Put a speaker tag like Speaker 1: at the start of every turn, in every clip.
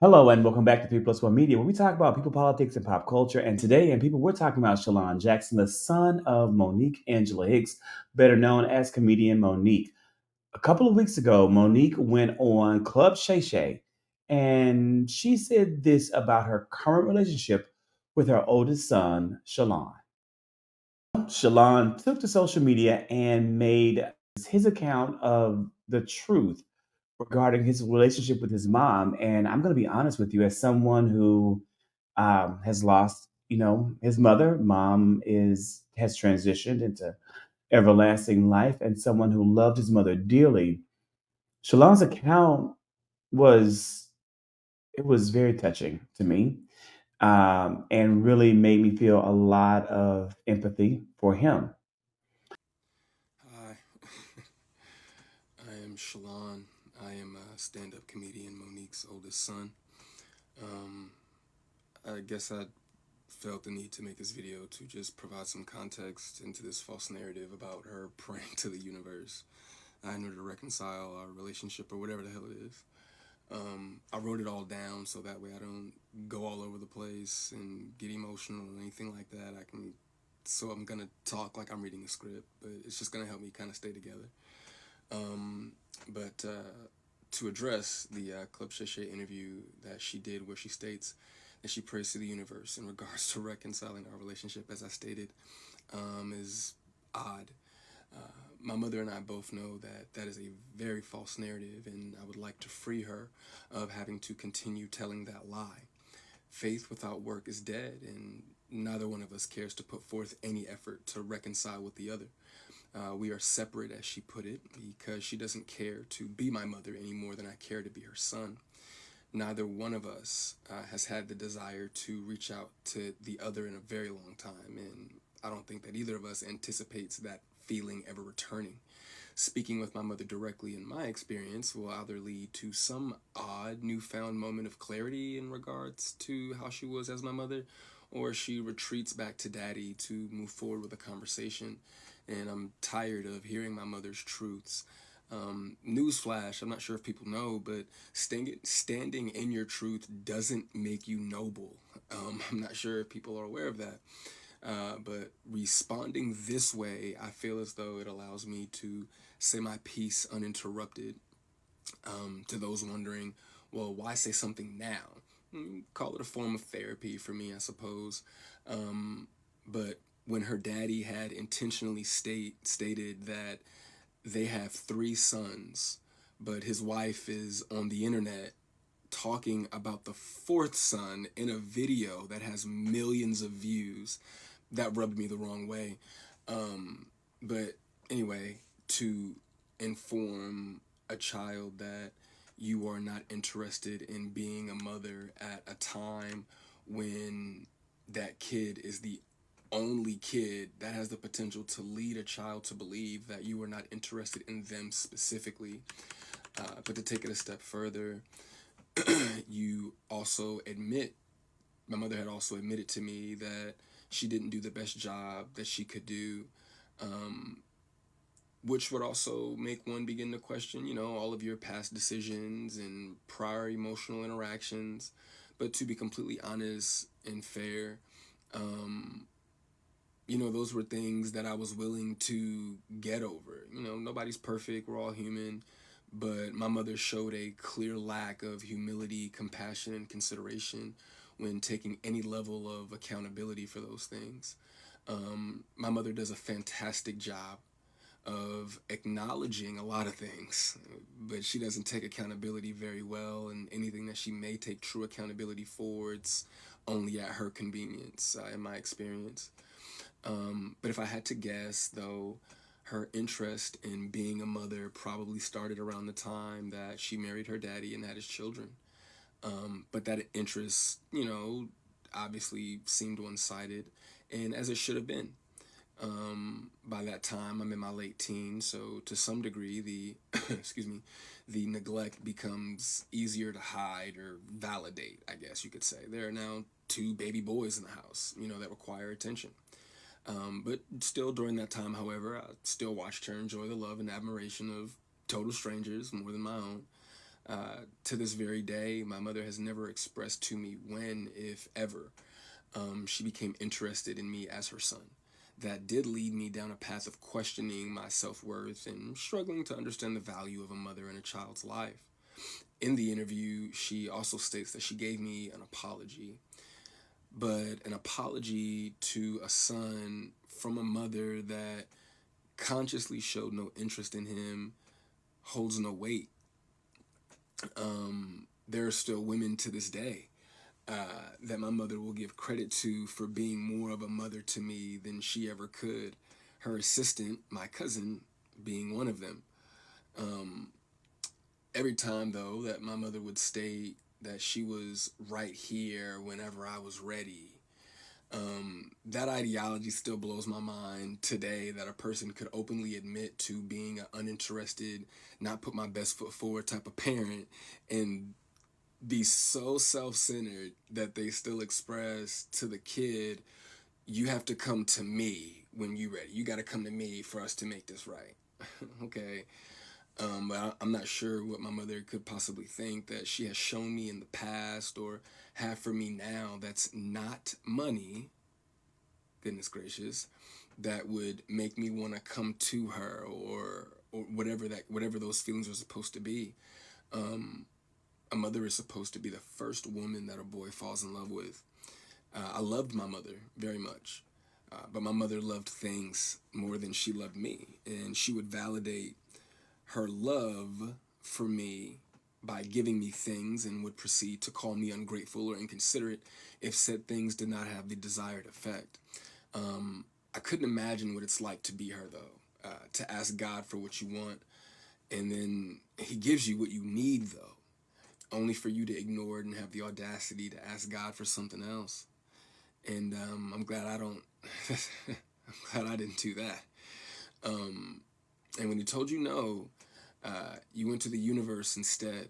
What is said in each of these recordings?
Speaker 1: Hello and welcome back to 3 Plus 1 Media, where we talk about people, politics, and pop culture. And today, and people, we're talking about Shalon Jackson, the son of Monique Angela Hicks, better known as comedian Monique. A couple of weeks ago, Monique went on Club Shay Shay, and she said this about her current relationship with her oldest son, Shalon. Shalon took to social media and made his account of the truth regarding his relationship with his mom. And I'm going to be honest with you, as someone who has lost, his mother, mom is has transitioned into everlasting life, and someone who loved his mother dearly. Shalon's account was it was very touching to me, and really made me feel a lot of empathy for him.
Speaker 2: Hi, I am Shalon. I am a stand up comedian, Monique's oldest son. Um, I guess I felt the need to make this video to just provide some context into this false narrative about her praying to the universe in order to reconcile our relationship or whatever the hell it is. I wrote it all down so that way I don't go all over the place and get emotional or anything like that. So I'm gonna talk like I'm reading a script, but it's just gonna help me kind of stay together. Um, but to address the Club Shay Shay interview that she did, where she states that she prays to the universe in regards to reconciling our relationship, as I stated, is odd. My mother and I both know that that is a very false narrative, and I would like to free her of having to continue telling that lie. Faith without work is dead, and neither one of us cares to put forth any effort to reconcile with the other. We are separate, as she put it, because she doesn't care to be my mother any more than I care to be her son. Neither one of us has had the desire to reach out to the other in a very long time, and I don't think that either of us anticipates that feeling ever returning. Speaking with my mother directly, in my experience, will either lead to some odd newfound moment of clarity in regards to how she was as my mother, or she retreats back to daddy to move forward with a conversation. And I'm tired of hearing my mother's truths. Newsflash, I'm not sure if people know, but standing in your truth doesn't make you noble. I'm not sure if people are aware of that. But responding this way, I feel as though it allows me to say my piece uninterrupted. To those wondering, well, why say something now? Call it a form of therapy for me, I suppose. But when her daddy had intentionally stated that they have three sons, but his wife is on the internet talking about the fourth son in a video that has millions of views, that rubbed me the wrong way. But anyway, to inform a child that you are not interested in being a mother at a time when that kid is the only kid that has the potential to lead a child to believe that you are not interested in them specifically. But to take it a step further, you also admit, my mother had also admitted to me that she didn't do the best job that she could do, um, which would also make one begin to question, all of your past decisions and prior emotional interactions. But to be completely honest and fair, um, those were things that I was willing to get over. Nobody's perfect, we're all human. But my mother showed a clear lack of humility, compassion, and consideration when taking any level of accountability for those things. My mother does a fantastic job of acknowledging a lot of things, but she doesn't take accountability very well, and anything that she may take true accountability for, it's only at her convenience, in my experience. But if I had to guess, though, her interest in being a mother probably started around the time that she married her daddy and had his children. But that interest, obviously seemed one sided, and as it should have been. By that time, I'm in my late teens, so to some degree, the excuse me, the neglect becomes easier to hide or validate. I guess you could say there are now two baby boys in the house, that require attention. But still, during that time, however, I still watched her enjoy the love and admiration of total strangers more than my own. To this very day, my mother has never expressed to me when, if ever, she became interested in me as her son. That did lead me down a path of questioning my self worth and struggling to understand the value of a mother in a child's life. In the interview, she also states that she gave me an apology, but an apology to a son from a mother that consciously showed no interest in him holds no weight. There are still women to this day that my mother will give credit to for being more of a mother to me than she ever could. Her assistant, my cousin, being one of them. Every time, though, that my mother would state that she was right here whenever I was ready, that ideology still blows my mind today, that a person could openly admit to being an uninterested, not put my best foot forward type of parent and be so self-centered that they still express to the kid, you have to come to me when you ready. You got to come to me for us to make this right. Okay. But I'm not sure what my mother could possibly think that she has shown me in the past or have for me now that's not money, goodness gracious, that would make me want to come to her, or whatever those feelings are supposed to be. A mother is supposed to be the first woman that a boy falls in love with. I loved my mother very much, but my mother loved things more than she loved me, and she would validate her love for me by giving me things and would proceed to call me ungrateful or inconsiderate if said things did not have the desired effect. I couldn't imagine what it's like to be her, though, to ask God for what you want, and then He gives you what you need, though, only for you to ignore it and have the audacity to ask God for something else. And I'm glad I don't. I'm glad I didn't do that. And when He told you no, you went to the universe instead.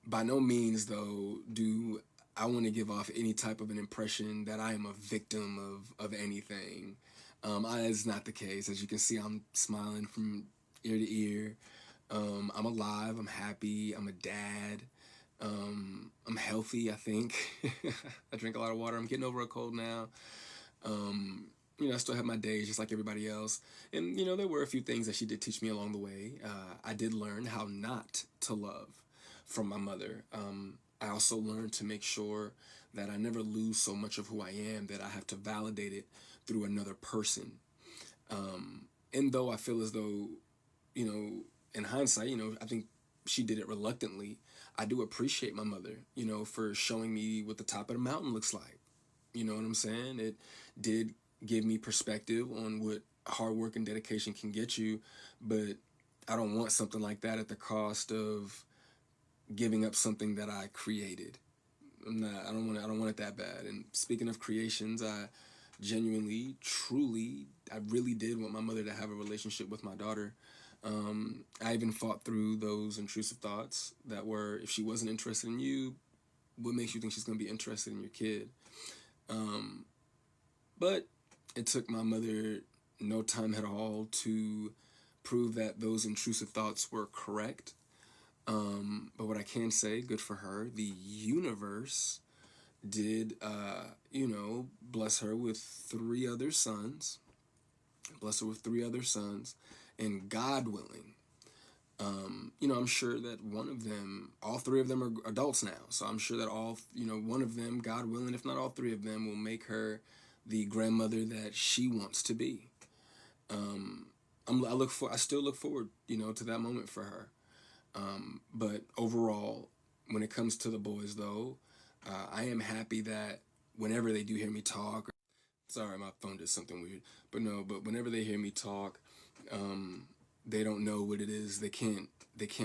Speaker 2: By no means, though, do I want to give off any type of an impression that I am a victim of anything. That is not the case. As you can see, I'm smiling from ear to ear. I'm alive. I'm happy. I'm a dad. I'm healthy, I think. I drink a lot of water. I'm getting over a cold now. I still have my days just like everybody else. And, there were a few things that she did teach me along the way. I did learn how not to love from my mother. I also learned to make sure that I never lose so much of who I am that I have to validate it through another person. And though I feel as though, you know, in hindsight, I think she did it reluctantly. I do appreciate my mother, for showing me what the top of the mountain looks like. You know what I'm saying? It did give me perspective on what hard work and dedication can get you, but I don't want something like that at the cost of giving up something that I created. I don't want it that bad. And speaking of creations, I genuinely, truly, I really did want my mother to have a relationship with my daughter. I even fought through those intrusive thoughts that were, if she wasn't interested in you, what makes you think she's going to be interested in your kid? But it took my mother no time at all to prove that those intrusive thoughts were correct. But what I can say, good for her, the universe did, bless her with three other sons. Bless her with three other sons. And God willing, I'm sure that one of them, all three of them are adults now. So I'm sure that one of them, God willing, if not all three of them, will make her the grandmother that she wants to be. I still look forward, to that moment for her. But overall, when it comes to the boys, though, I am happy that whenever they do hear me talk, sorry, my phone did something weird, but whenever they hear me talk, they don't know what it is. They can't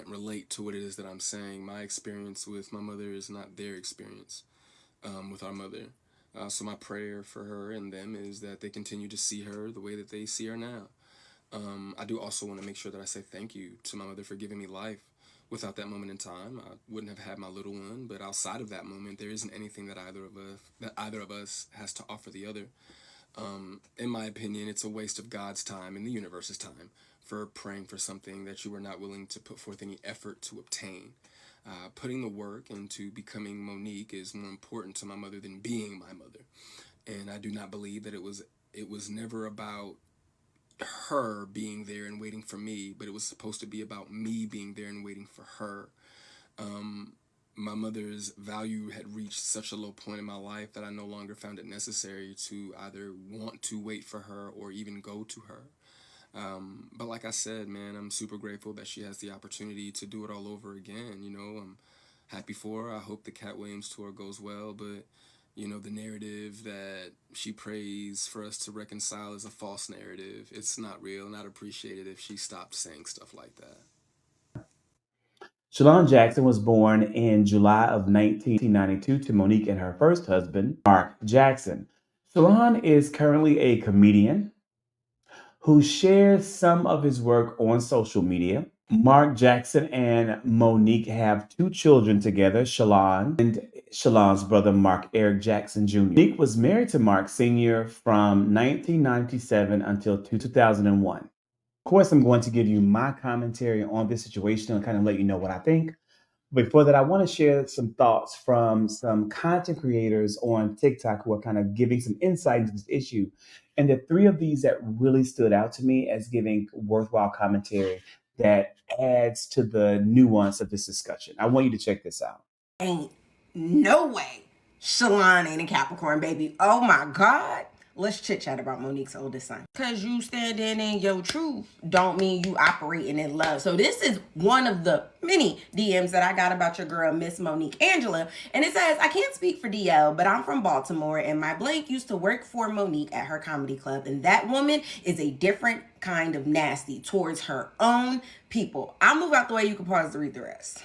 Speaker 2: relate to what it is that I'm saying. My experience with my mother is not their experience with our mother. So my prayer for her and them is that they continue to see her the way that they see her now. I do also want to make sure that I say thank you to my mother for giving me life. Without that moment in time, I wouldn't have had my little one. But outside of that moment, there isn't anything that either of us has to offer the other. In my opinion, it's a waste of God's time and the universe's time for praying for something that you are not willing to put forth any effort to obtain. Putting the work into becoming Monique is more important to my mother than being my mother. And I do not believe that it was never about her being there and waiting for me, but it was supposed to be about me being there and waiting for her. My mother's value had reached such a low point in my life that I no longer found it necessary to either want to wait for her or even go to her. But like I said, man, I'm super grateful that she has the opportunity to do it all over again. I'm happy for her. I hope the Cat Williams tour goes well, but the narrative that she prays for us to reconcile is a false narrative. It's not real, and I'd appreciate it if she stopped saying stuff like that.
Speaker 1: Shalon Jackson was born in July of 1992 to Monique and her first husband, Mark Jackson. Shalon is currently a comedian who shares some of his work on social media. Mark Jackson and Monique have two children together, Shalon and Shalon's brother, Mark Eric Jackson Jr. Monique was married to Mark Sr. from 1997 until 2001. Of course, I'm going to give you my commentary on this situation and kind of let you know what I think. Before that, I want to share some thoughts from some content creators on TikTok who are kind of giving some insight into this issue. And the three of these that really stood out to me as giving worthwhile commentary that adds to the nuance of this discussion. I want you to check this out.
Speaker 3: Ain't no way Shalon ain't a Capricorn, baby. Oh my God. Let's chit chat about Monique's oldest son. Because you standing in your truth don't mean you operating in love. So this is one of the many DMs that I got about your girl, Miss Monique Angela. And it says, I can't speak for DL, but I'm from Baltimore and my blank used to work for Monique at her comedy club. And that woman is a different kind of nasty towards her own people. I'll move out the way, you can pause to read the rest.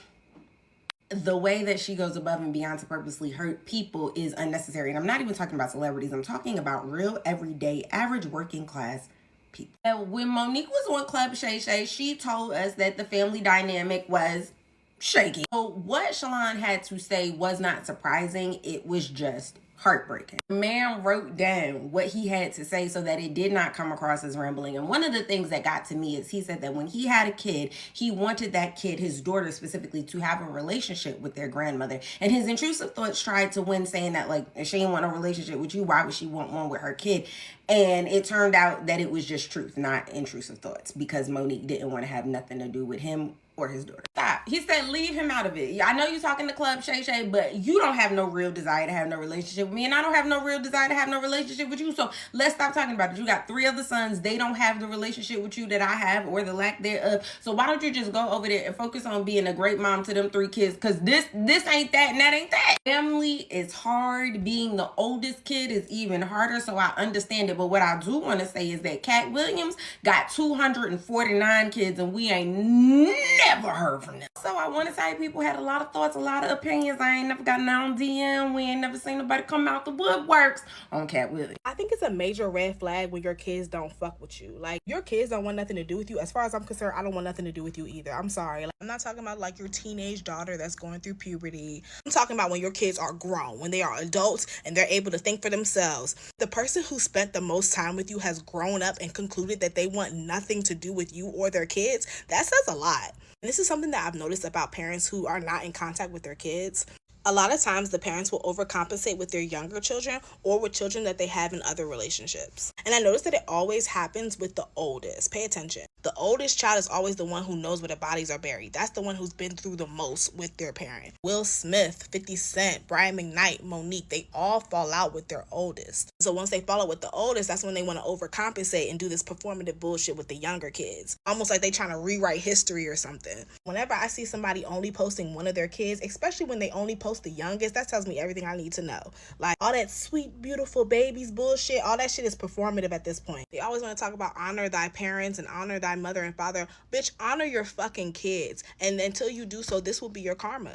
Speaker 3: The way that she goes above and beyond to purposely hurt people is unnecessary. And I'm not even talking about celebrities. I'm talking about real, everyday, average working class people. And when Monique was on Club Shay Shay, she told us that the family dynamic was shaky. So what Shalon had to say was not surprising. It was just heartbreaking. The man wrote down what he had to say so that it did not come across as rambling. And one of the things that got to me is he said that when he had a kid, he wanted that kid, his daughter specifically, to have a relationship with their grandmother. And his intrusive thoughts tried to win, saying that, like, if she didn't want a relationship with you, why would she want one with her kid? And it turned out that it was just truth, not intrusive thoughts, because Monique didn't want to have nothing to do with him or his daughter. Stop. He said, leave him out of it. I know you're talking to Club Shay Shay, but you don't have no real desire to have no relationship with me, and I don't have no real desire to have no relationship with you. So let's stop talking about it. You got three other sons. They don't have the relationship with you that I have, or the lack thereof. So why don't you just go over there and focus on being a great mom to them three kids? Because this ain't that and that ain't that. Family is hard. Being the oldest kid is even harder, so I understand it. But what I do want to say is that Cat Williams got 249 kids, and we ain't never heard from them. So I want to say people had a lot of thoughts, a lot of opinions. I ain't never gotten on DM. We ain't never seen nobody come out the woodworks on Cat Williams.
Speaker 4: I think it's a major red flag when your kids don't fuck with you. Like, your kids don't want nothing to do with you. As far as I'm concerned, I don't want nothing to do with you either. I'm sorry. Like, I'm not talking about like your teenage daughter that's going through puberty. I'm talking about when your kids are grown, when they are adults and they're able to think for themselves. The person who spent the most time with you has grown up and concluded that they want nothing to do with you or their kids. That says a lot. And this is something that I've noticed about parents who are not in contact with their kids. A lot of times the parents will overcompensate with their younger children or with children that they have in other relationships. And I noticed that it always happens with the oldest. Pay attention. The oldest child is always the one who knows where the bodies are buried. That's the one who's been through the most with their parent. Will Smith, 50 Cent, Brian McKnight, Monique, they all fall out with their oldest. So once they fall out with the oldest, that's when they want to overcompensate and do this performative bullshit with the younger kids. Almost like they trying to rewrite history or something. Whenever I see somebody only posting one of their kids, especially when they only post the youngest, that tells me everything I need to know. Like, all that sweet, beautiful babies bullshit, all that shit is performative at this point. They always want to talk about honor thy parents and honor thy mother and father. Bitch, honor your fucking kids. And until you do so, this will be your karma.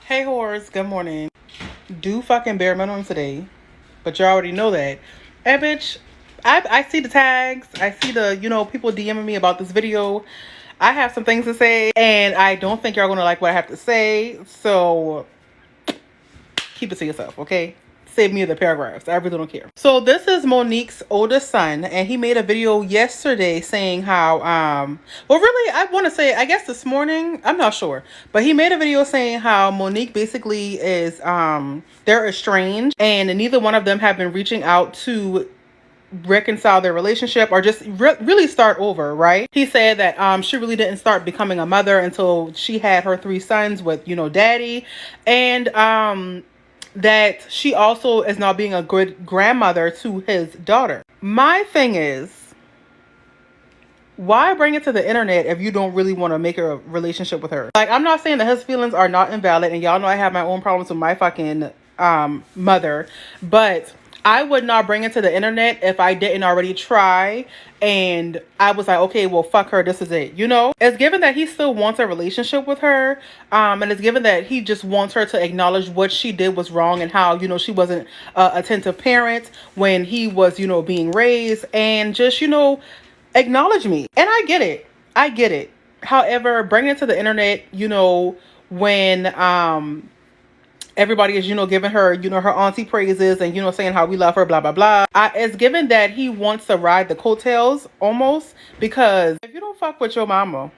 Speaker 5: Hey whores, good morning. Do fucking bare minimum today, but you already know that. And bitch, I see the tags. I see the, people DMing me about this video. I have some things to say, and I don't think y'all gonna like what I have to say, so keep it to yourself, okay? save me the paragraphs. I really don't care. So this is Monique's oldest son, and he made a video yesterday saying how, well, really, I want to say, I guess this morning, I'm not sure, but he made a video saying how Monique basically is, they're estranged, and neither one of them have been reaching out to reconcile their relationship or just really start over, right? He said that she really didn't start becoming a mother until she had her 3 sons with, you know, daddy, and that she also is now being a good grandmother to his daughter. My thing is, why bring it to the internet if you don't really want to make a relationship with her? Like, I'm not saying that his feelings are not invalid, and y'all know I have my own problems with my fucking mother, but I would not bring it to the internet if I didn't already try and I was like, okay, well, fuck her, this is it, you know? It's given that he still wants a relationship with her, and it's given that he just wants her to acknowledge what she did was wrong and how, you know, she wasn't an attentive parent when he was, you know, being raised, and just, you know, acknowledge me. And I get it. However, bringing it to the internet, you know, when everybody is, you know, giving her, you know, her auntie praises and, you know, saying how we love her, blah, blah, blah. It's given that he wants to ride the coattails almost, because if you don't fuck with your mama,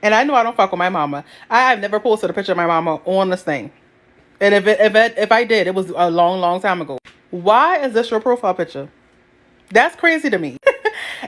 Speaker 5: and I know I don't fuck with my mama, I've never posted a picture of my mama on this thing. And if I did, it was a long, long time ago. Why is this your profile picture? That's crazy to me.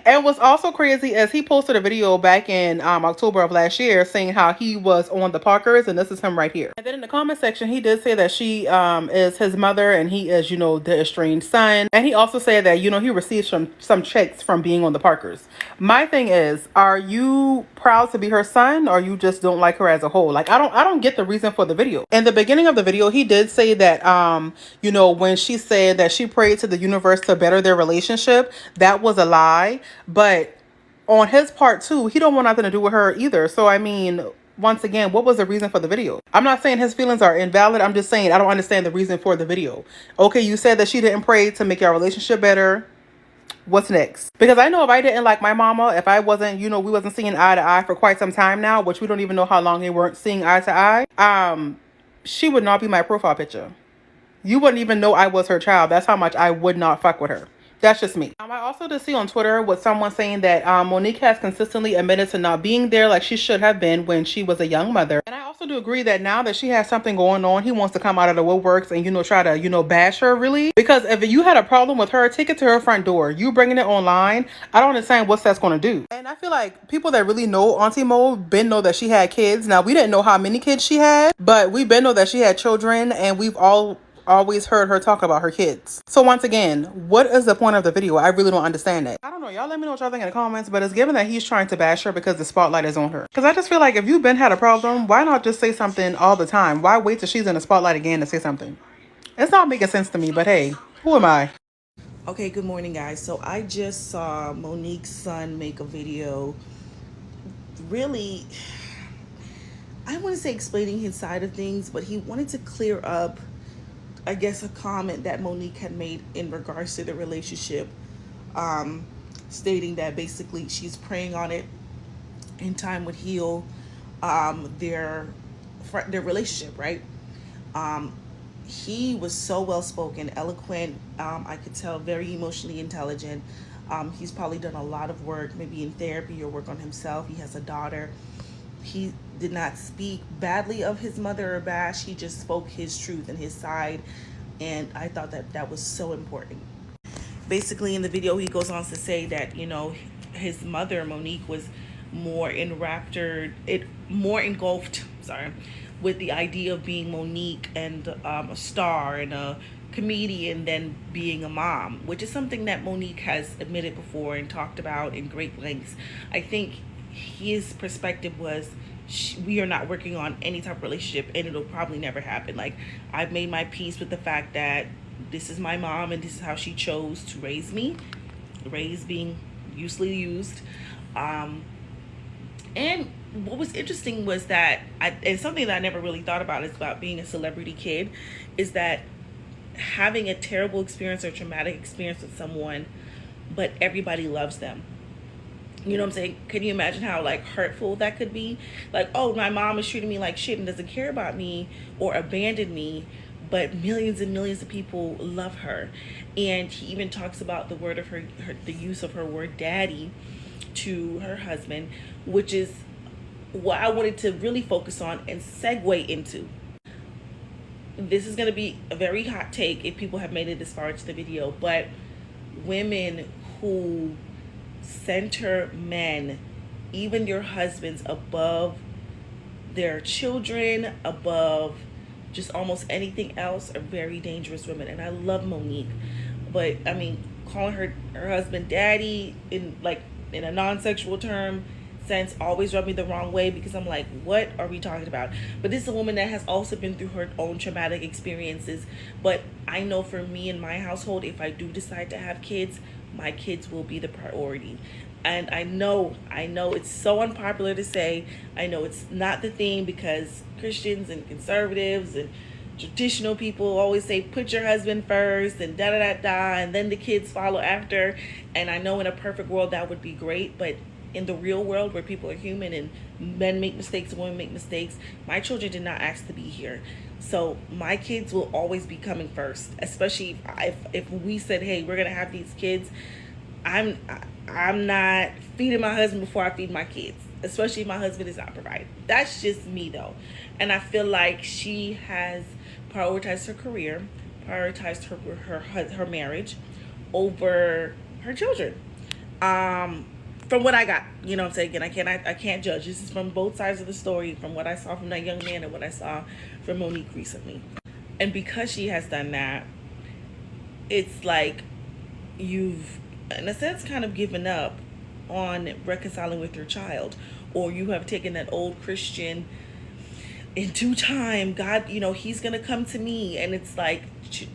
Speaker 5: And what's also crazy is he posted a video back in October of last year saying how he was on the Parkers, and this is him right here. And then in the comment section, he did say that she is his mother and he is, you know, the estranged son. And he also said that, you know, he received some checks from being on the Parkers. My thing is, are you proud to be her son, or you just don't like her as a whole? Like, I don't get the reason for the video. In the beginning of the video, he did say that you know, when she said that she prayed to the universe to better their relationship, that was a lie. But on his part too, he don't want nothing to do with her either. So I mean, once again, what was the reason for the video? I'm not saying his feelings are invalid. I'm just saying I don't understand the reason for the video. Okay, you said that she didn't pray to make your relationship better. What's next? Because I know if I didn't like my mama, if I wasn't, you know, we wasn't seeing eye to eye for quite some time now, which we don't even know how long they weren't seeing eye to eye, she would not be my profile picture. You wouldn't even know I was her child. That's how much I would not fuck with her. That's just me. I also did see on Twitter with someone saying that Monique has consistently admitted to not being there like she should have been when she was a young mother. And I also do agree that now that she has something going on, he wants to come out of the woodworks and, you know, try to, you know, bash her really. Because if you had a problem with her, take it to her front door. You bringing it online, I don't understand what that's going to do. And I feel like people that really know Auntie Mo been know that she had kids. Now, we didn't know how many kids she had, but we been know that she had children, and we've always heard her talk about her kids. So once again, what is the point of the video? I really don't understand that. I don't know. Y'all let me know what y'all think in the comments, but it's given that he's trying to bash her because the spotlight is on her. Because I just feel like if you've been had a problem, why not just say something all the time? Why wait till she's in the spotlight again to say something? It's not making sense to me, but hey, who am I?
Speaker 6: Okay, good morning, guys. So I just saw Monique's son make a video, really, I want to say explaining his side of things, but he wanted to clear up, I guess, a comment that Monique had made in regards to the relationship, stating that basically she's praying on it and time would heal their relationship, right? He was so well-spoken, eloquent, I could tell very emotionally intelligent. He's probably done a lot of work, maybe in therapy or work on himself. He has a daughter. He did not speak badly of his mother or bash. He just spoke his truth and his side, and I thought that that was so important. Basically, in the video, he goes on to say that, you know, his mother, Monique, was more engulfed, with the idea of being Monique and a star and a comedian than being a mom, which is something that Monique has admitted before and talked about in great lengths. I think his perspective was, we are not working on any type of relationship and it'll probably never happen. Like, I've made my peace with the fact that this is my mom and this is how she chose to raise me. Raise being loosely used. And what was interesting was that, and something that I never really thought about is about being a celebrity kid, is that having a terrible experience or traumatic experience with someone, but everybody loves them. You know what I'm saying? Can you imagine how, like, hurtful that could be? Like, oh, my mom is treating me like shit and doesn't care about me or abandoned me, but millions and millions of people love her. And he even talks about the word of the use of her word daddy to her husband, which is what I wanted to really focus on and segue into. This is going to be a very hot take if people have made it this far into the video, but women who center men, even your husbands, above their children, above just almost anything else, are very dangerous women. And I love Monique, but I mean, calling her husband daddy in a non-sexual term sense always rubbed me the wrong way, because I'm like, what are we talking about? But this is a woman that has also been through her own traumatic experiences. But I know for me in my household, if I do decide to have kids, my kids will be the priority. And I know it's so unpopular to say. I know it's not the thing, because Christians and conservatives and traditional people always say put your husband first and da da da da, and then the kids follow after. And I know in a perfect world that would be great, but in the real world, where people are human and men make mistakes and women make mistakes, my children did not ask to be here. So my kids will always be coming first, especially if we said, hey, we're gonna have these kids. I'm not feeding my husband before I feed my kids, especially if my husband is not providing. That's just me though. And I feel like she has prioritized her career, prioritized her marriage over her children. From what I got, you know what I'm saying? Again, I can't judge. This is from both sides of the story, from what I saw from that young man and what I saw from Monique recently. And because she has done that, it's like you've, in a sense, kind of given up on reconciling with your child, or you have taken that old Christian, in due time, God, he's gonna come to me. And it's like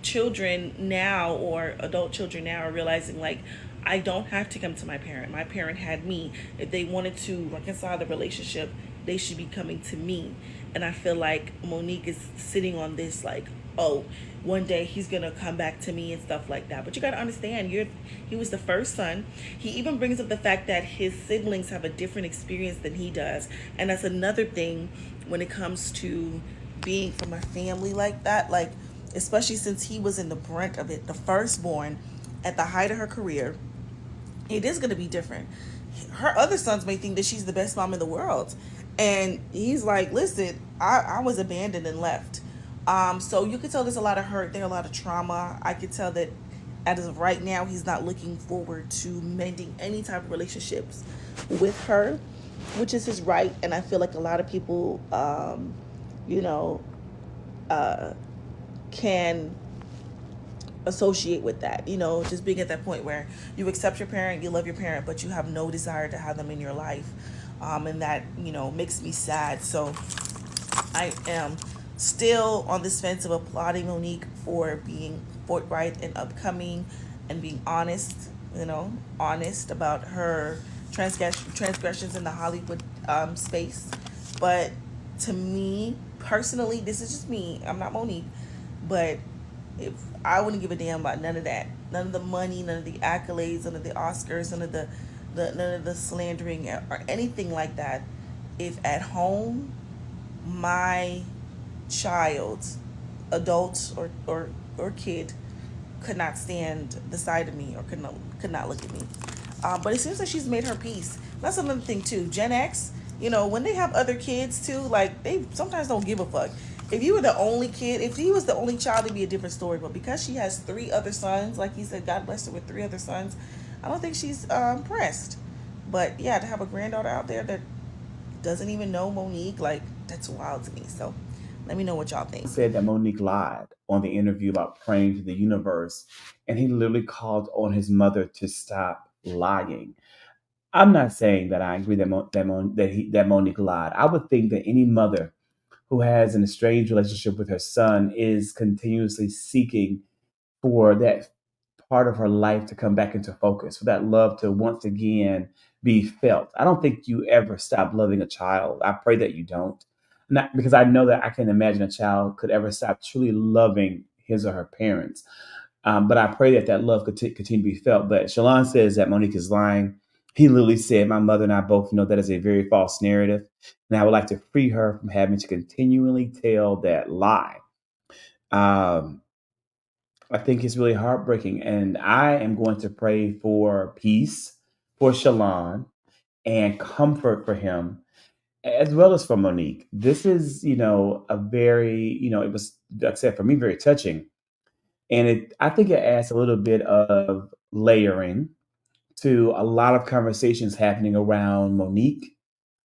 Speaker 6: children now, or adult children now, are realizing, like, I don't have to come to my parent. My parent had me. If they wanted to reconcile the relationship, they should be coming to me. And I feel like Monique is sitting on this, like, oh, one day he's gonna come back to me and stuff like that. But you gotta understand, he was the first son. He even brings up the fact that his siblings have a different experience than he does. And that's another thing when it comes to being from a family like that, like, especially since he was in the brunt of it, the firstborn, at the height of her career. It is going to be different. Her other sons may think that she's the best mom in the world. And he's like, listen, I was abandoned and left. So you could tell there's a lot of hurt there, a lot of trauma. I could tell that as of right now, he's not looking forward to mending any type of relationships with her, which is his right. And I feel like a lot of people, can associate with that, just being at that point where you accept your parent, you love your parent, but you have no desire to have them in your life. And that, makes me sad. So I am still on this fence of applauding Monique for being forthright and upcoming and being honest, honest about her transgressions in the Hollywood space. But to me, personally, this is just me, I'm not Monique, but if I wouldn't give a damn about none of that, none of the money, none of the accolades, none of the Oscars, none of the slandering or anything like that, if at home my child, adult or kid, could not stand the side of me or could not look at me. But it seems like she's made her peace. That's another thing too. Gen X, when they have other kids too, like, they sometimes don't give a fuck. If you were the only kid, if he was the only child, it'd be a different story. But because she has 3 other sons, like he said, God bless her with 3 other sons, I don't think she's impressed. But yeah, to have a granddaughter out there that doesn't even know Monique, like, that's wild to me. So let me know what y'all think.
Speaker 1: Said that Monique lied on the interview about praying to the universe, and he literally called on his mother to stop lying. I'm not saying that I agree that Monique lied. I would think that any mother who has an estranged relationship with her son is continuously seeking for that part of her life to come back into focus, for that love to once again be felt. I don't think you ever stop loving a child. I pray that you don't. Not because I know that I can't imagine a child could ever stop truly loving his or her parents. But I pray that that love could continue to be felt. But Shalon says that Monique is lying. He literally said, my mother and I both know that is a very false narrative. And I would like to free her from having to continually tell that lie. Um, I think it's really heartbreaking. And I am going to pray for peace for Shalon and comfort for him, as well as for Monique. This is, a very, it was, like I said, for me, very touching. And I think it adds a little bit of layering to a lot of conversations happening around Monique,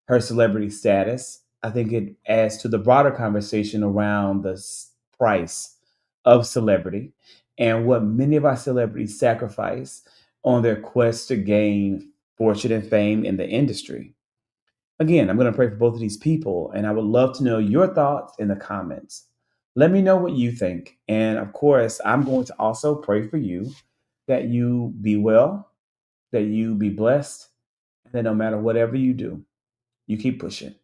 Speaker 1: her celebrity status. I think it adds to the broader conversation around the price of celebrity and what many of our celebrities sacrifice on their quest to gain fortune and fame in the industry. Again, I'm going to pray for both of these people, and I would love to know your thoughts in the comments. Let me know what you think. And of course, I'm going to also pray for you that you be well, that you be blessed, and that no matter whatever you do, you keep pushing.